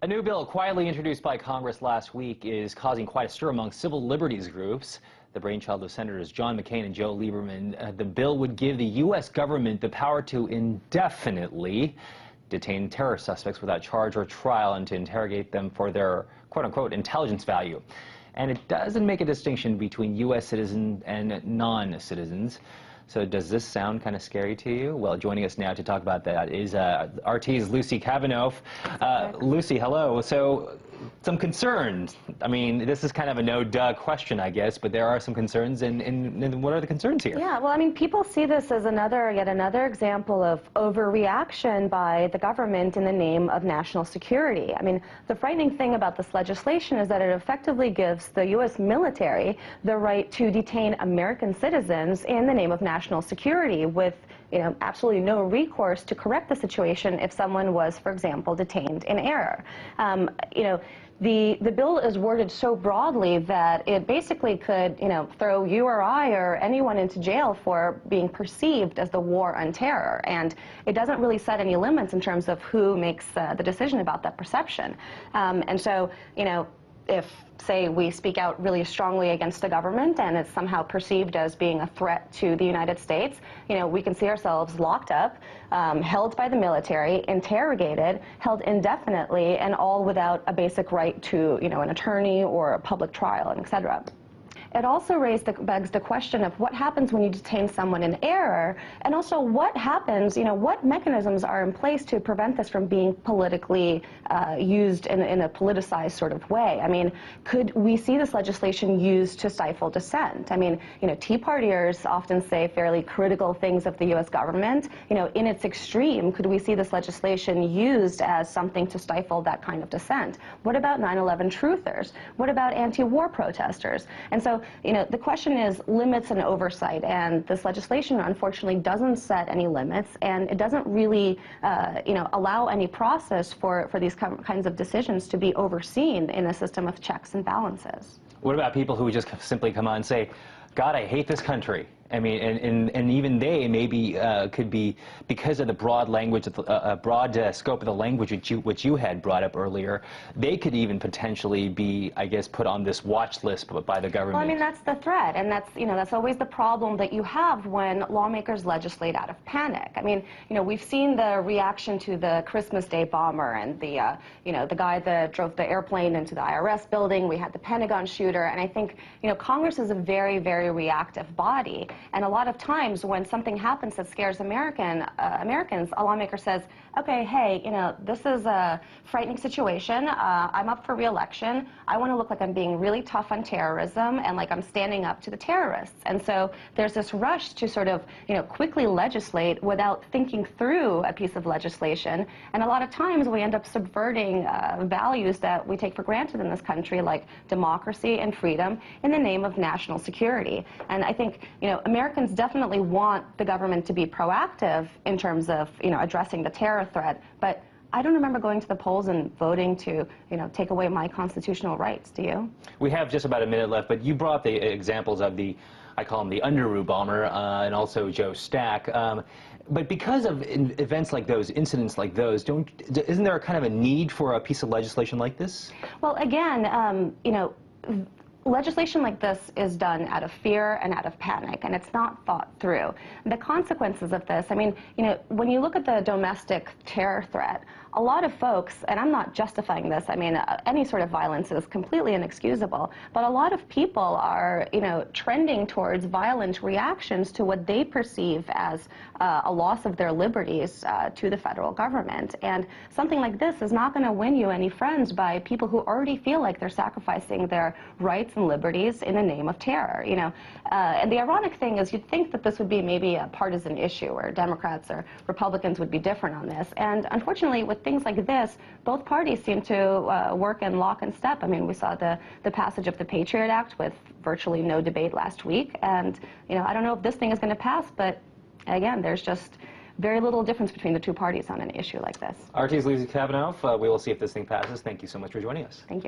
A new bill quietly introduced by Congress last week is causing quite a stir among civil liberties groups. The brainchild of Senators John McCain and Joe Lieberman. The bill would give the U.S. government the power to indefinitely detain terror suspects without charge or trial and to interrogate them for their quote-unquote intelligence value. And it doesn't make a distinction between U.S. citizens and non-citizens. So does this sound kind of scary to you? Well, joining us now to talk about that is RT's Lucy Kavanaugh. Lucy, hello. So some concerns. I mean, this is kind of a no-duh question, I guess, but there are some concerns, and what are the concerns here? Yeah, well, I mean, people see this as yet another example of overreaction by the government in the name of national security. I mean, the frightening thing about this legislation is that it effectively gives the U.S. military the right to detain American citizens in the name of national security with, absolutely no recourse to correct the situation if someone was, for example, detained in error. The bill is worded so broadly that it basically could, throw you or I or anyone into jail for being perceived as the war on terror. And it doesn't really set any limits in terms of who makes the decision about that perception. And so, if, say, we speak out really strongly against the government and it's somehow perceived as being a threat to the United States, we can see ourselves locked up, held by the military, interrogated, held indefinitely, and all without a basic right to, an attorney or a public trial, and et cetera. It also begs the question of what happens when you detain someone in error, and also what happens, what mechanisms are in place to prevent this from being politically used in a politicized sort of way. I mean, could we see this legislation used to stifle dissent? I mean, Tea Partiers often say fairly critical things of the U.S. government. In its extreme, could we see this legislation used as something to stifle that kind of dissent? What about 9/11 truthers? What about anti-war protesters? And so, the question is limits and oversight, and this legislation unfortunately doesn't set any limits, and it doesn't really, allow any process for these kinds of decisions to be overseen in a system of checks and balances. What about people who just simply come on and say, God, I hate this country? I mean, and even they maybe could be, because of the broad language, broad scope of the language which you had brought up earlier, they could even potentially be, I guess, put on this watch list by the government. Well, I mean, that's the threat, and that's always the problem that you have when lawmakers legislate out of panic. I mean, we've seen the reaction to the Christmas Day bomber and the guy that drove the airplane into the IRS building. We had the Pentagon shooter, and I think, Congress is a very, very reactive body. And a lot of times when something happens that scares Americans, a lawmaker says, okay, hey, this is a frightening situation. I'm up for re-election. I want to look like I'm being really tough on terrorism and like I'm standing up to the terrorists. And so there's this rush to sort of, quickly legislate without thinking through a piece of legislation. And a lot of times we end up subverting values that we take for granted in this country, like democracy and freedom, in the name of national security. And I think, Americans definitely want the government to be proactive in terms of, addressing the terror threat, but I don't remember going to the polls and voting to, take away my constitutional rights. Do you? We have just about a minute left, but you brought the examples of I call him the Underoos bomber, and also Joe Stack. But because of events like those, incidents like those, isn't there kind of a need for a piece of legislation like this? Well, again, legislation like this is done out of fear and out of panic, and it's not thought through. The consequences of this, I mean, when you look at the domestic terror threat, a lot of folks, and I'm not justifying this, I mean, any sort of violence is completely inexcusable, but a lot of people are, trending towards violent reactions to what they perceive as a loss of their liberties to the federal government. And something like this is not going to win you any friends by people who already feel like they're sacrificing their rights and liberties in the name of terror, And the ironic thing is you'd think that this would be maybe a partisan issue where Democrats or Republicans would be different on this. And unfortunately, with things like this, both parties seem to work in lock and step. I mean, we saw the passage of the Patriot Act with virtually no debate last week. And, I don't know if this thing is going to pass, but again, there's just very little difference between the two parties on an issue like this. RT's Lucy Kavanaugh. We will see if this thing passes. Thank you so much for joining us. Thank you.